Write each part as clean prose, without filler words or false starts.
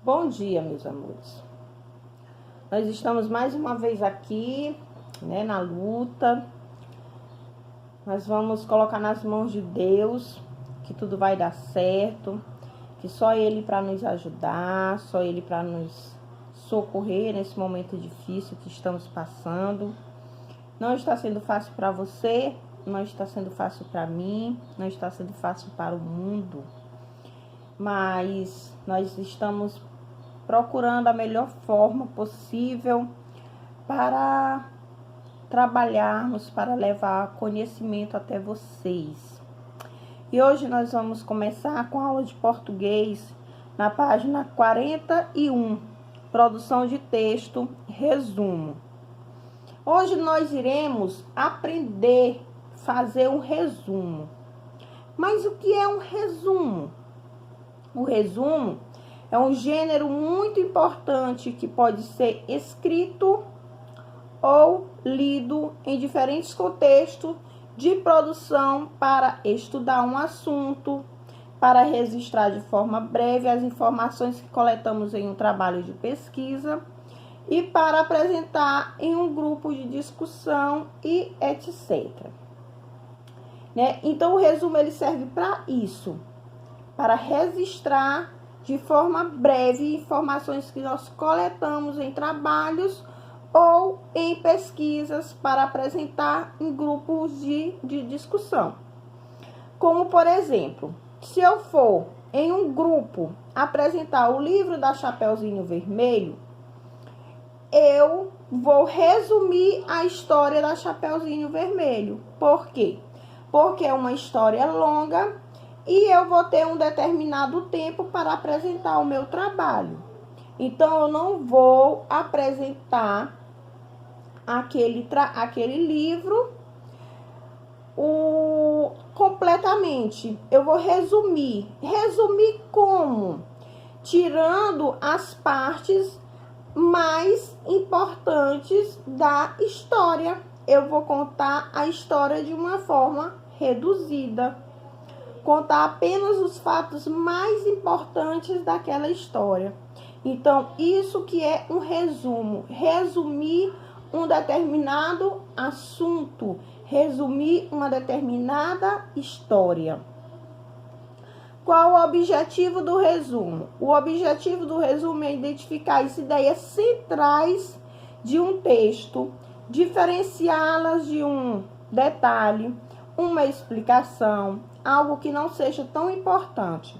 Bom dia, meus amores. Nós estamos mais uma vez aqui, né, na luta. Nós vamos colocar nas mãos de Deus que tudo vai dar certo, que só Ele para nos ajudar, só Ele para nos socorrer nesse momento difícil que estamos passando. Não está sendo fácil para você, não está sendo fácil para mim, não está sendo fácil para o mundo. Mas nós estamos procurando a melhor forma possível para trabalharmos, para levar conhecimento até vocês. E hoje nós vamos começar com a aula de português na página 41, produção de texto, resumo. Hoje nós iremos aprender a fazer um resumo. Mas o que é um resumo? O resumo é um gênero muito importante que pode ser escrito ou lido em diferentes contextos de produção para estudar um assunto, para registrar de forma breve as informações que coletamos em um trabalho de pesquisa e para apresentar em um grupo de discussão e etc. Né? Então, o resumo ele serve para isso, para registrar de forma breve informações que nós coletamos em trabalhos ou em pesquisas para apresentar em grupos de discussão. Como, por exemplo, se eu for em um grupo apresentar o livro da Chapeuzinho Vermelho, eu vou resumir a história da Chapeuzinho Vermelho. Por quê? Porque é uma história longa e eu vou ter um determinado tempo para apresentar o meu trabalho. Então, eu não vou apresentar aquele livro completamente. Eu vou resumir. Resumir como? Tirando as partes mais importantes da história. Eu vou contar a história de uma forma reduzida. Contar apenas os fatos mais importantes daquela história. Então, isso que é um resumo. Resumir um determinado assunto. Resumir uma determinada história. Qual o objetivo do resumo? O objetivo do resumo é identificar as ideias centrais de um texto, diferenciá-las de um detalhe, uma explicação, algo que não seja tão importante.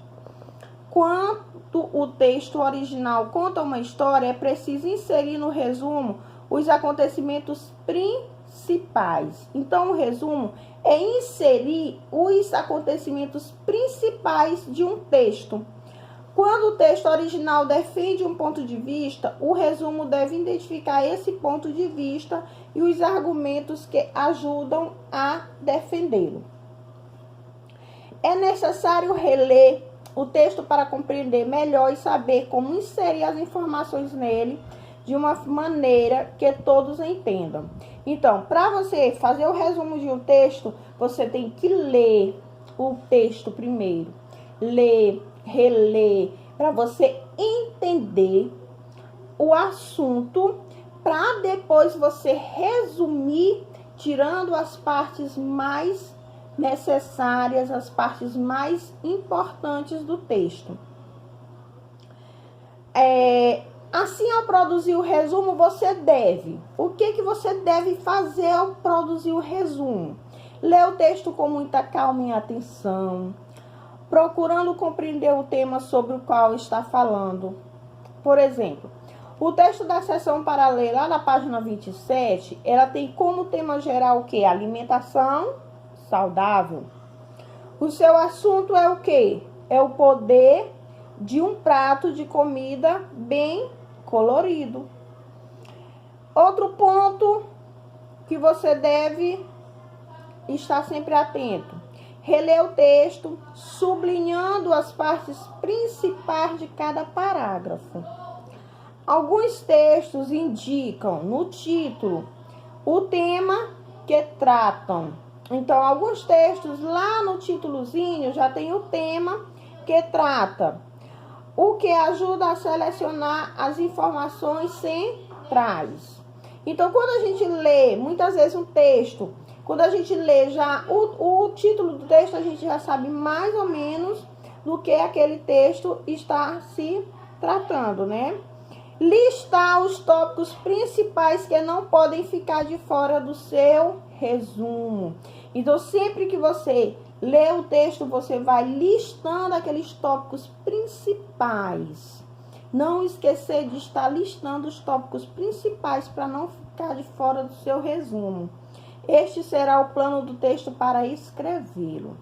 Quando o texto original conta uma história, é preciso inserir no resumo os acontecimentos principais. Então, o resumo é inserir os acontecimentos principais de um texto. Quando o texto original defende um ponto de vista, o resumo deve identificar esse ponto de vista e os argumentos que ajudam a defendê-lo. É necessário reler o texto para compreender melhor e saber como inserir as informações nele de uma maneira que todos entendam. Então, para você fazer o resumo de um texto, você tem que ler o texto primeiro. Ler, reler, para você entender o assunto, para depois você resumir, tirando as partes mais necessárias, as partes mais importantes do texto. Assim, ao produzir o resumo, você deve. O que você deve fazer ao produzir o resumo? Ler o texto com muita calma e atenção, procurando compreender o tema sobre o qual está falando. Por exemplo, o texto da seção para ler, lá na página 27, ela tem como tema geral o quê? Alimentação saudável. O seu assunto é o quê? É o poder de um prato de comida bem colorido. Outro ponto que você deve estar sempre atento. Reler o texto, sublinhando as partes principais de cada parágrafo. Alguns textos indicam no título o tema que tratam. Então, alguns textos lá no títulozinho já tem o tema que trata. o que ajuda a selecionar as informações centrais. Então, quando a gente lê, muitas vezes um texto, quando a gente lê já o título do texto, a gente já sabe mais ou menos do que aquele texto está se tratando, né? Listar os tópicos principais que não podem ficar de fora do seu resumo. Então, sempre que você lê o texto, você vai listando aqueles tópicos principais. Não esquecer de estar listando os tópicos principais para não ficar de fora do seu resumo. Este será o plano do texto para escrevê-lo.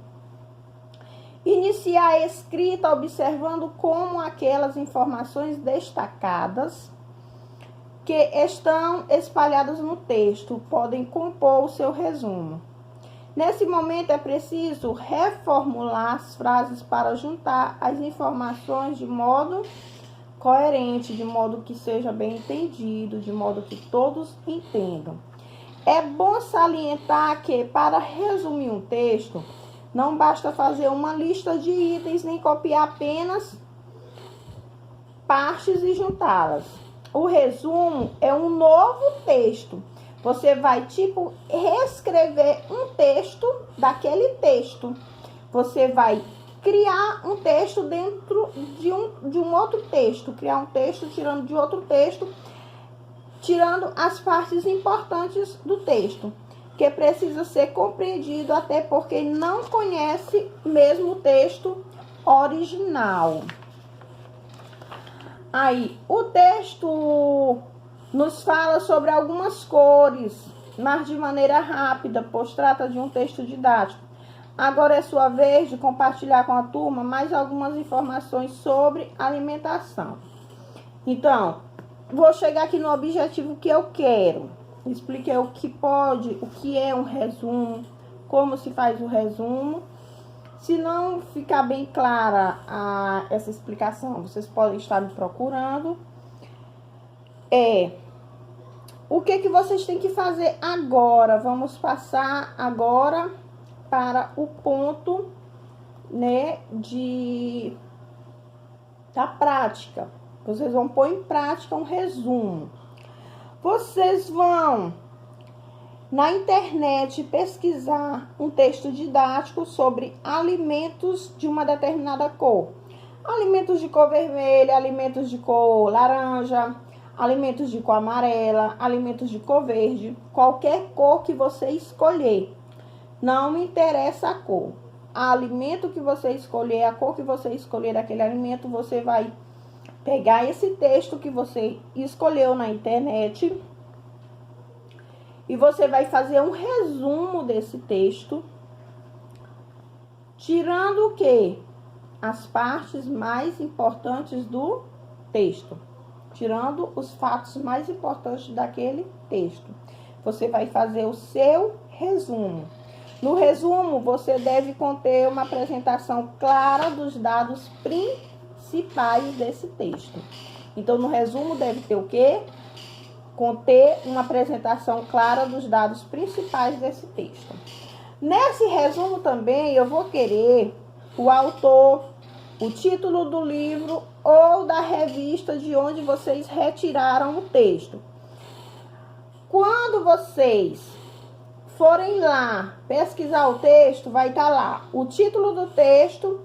Iniciar a escrita observando como aquelas informações destacadas que estão espalhadas no texto podem compor o seu resumo. Nesse momento é preciso reformular as frases para juntar as informações de modo coerente, de modo que seja bem entendido, de modo que todos entendam. É bom salientar que, para resumir um texto, não basta fazer uma lista de itens, nem copiar apenas partes e juntá-las. O resumo é um novo texto. Você vai, reescrever um texto daquele texto. Você vai criar um texto dentro de um outro texto. Criar um texto tirando de outro texto, tirando as partes importantes do texto, que precisa ser compreendido até porque não conhece mesmo o texto original. Aí, o texto nos fala sobre algumas cores, mas de maneira rápida, pois trata de um texto didático. Agora é sua vez de compartilhar com a turma mais algumas informações sobre alimentação. Então, vou chegar aqui no objetivo que eu quero. Expliquei o que pode, o que é um resumo, como se faz o resumo. Se não ficar bem clara essa explicação, vocês podem estar me procurando. O que vocês têm que fazer agora? Vamos passar agora para o ponto, né, da prática. Vocês vão pôr em prática um resumo. Vocês vão na internet pesquisar um texto didático sobre alimentos de uma determinada cor. Alimentos de cor vermelha, alimentos de cor laranja, alimentos de cor amarela, alimentos de cor verde, qualquer cor que você escolher. Não me interessa a cor. Alimento que você escolher, a cor que você escolher daquele alimento, você vai pegar esse texto que você escolheu na internet e você vai fazer um resumo desse texto, tirando o quê? As partes mais importantes do texto, tirando os fatos mais importantes daquele texto. Você vai fazer o seu resumo. No resumo, você deve conter uma apresentação clara dos dados principais desse texto. Então, no resumo deve ter o quê? Conter uma apresentação clara dos dados principais desse texto. Nesse resumo também eu vou querer o autor, o título do livro ou da revista de onde vocês retiraram o texto. Quando vocês forem lá pesquisar o texto, vai estar lá o título do texto,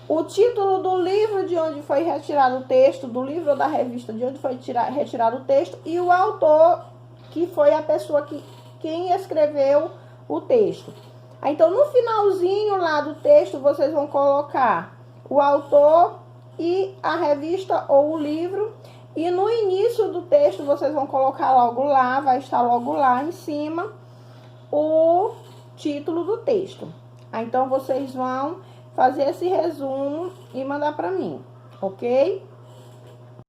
o título do livro de onde foi retirado o texto, do livro ou da revista de onde foi retirado o texto, e o autor, que foi a pessoa quem escreveu o texto. Então, no finalzinho lá do texto, vocês vão colocar o autor e a revista ou o livro, e no início do texto, vocês vão colocar logo lá, vai estar logo lá em cima, o título do texto. Então, vocês vão fazer esse resumo e mandar para mim, ok?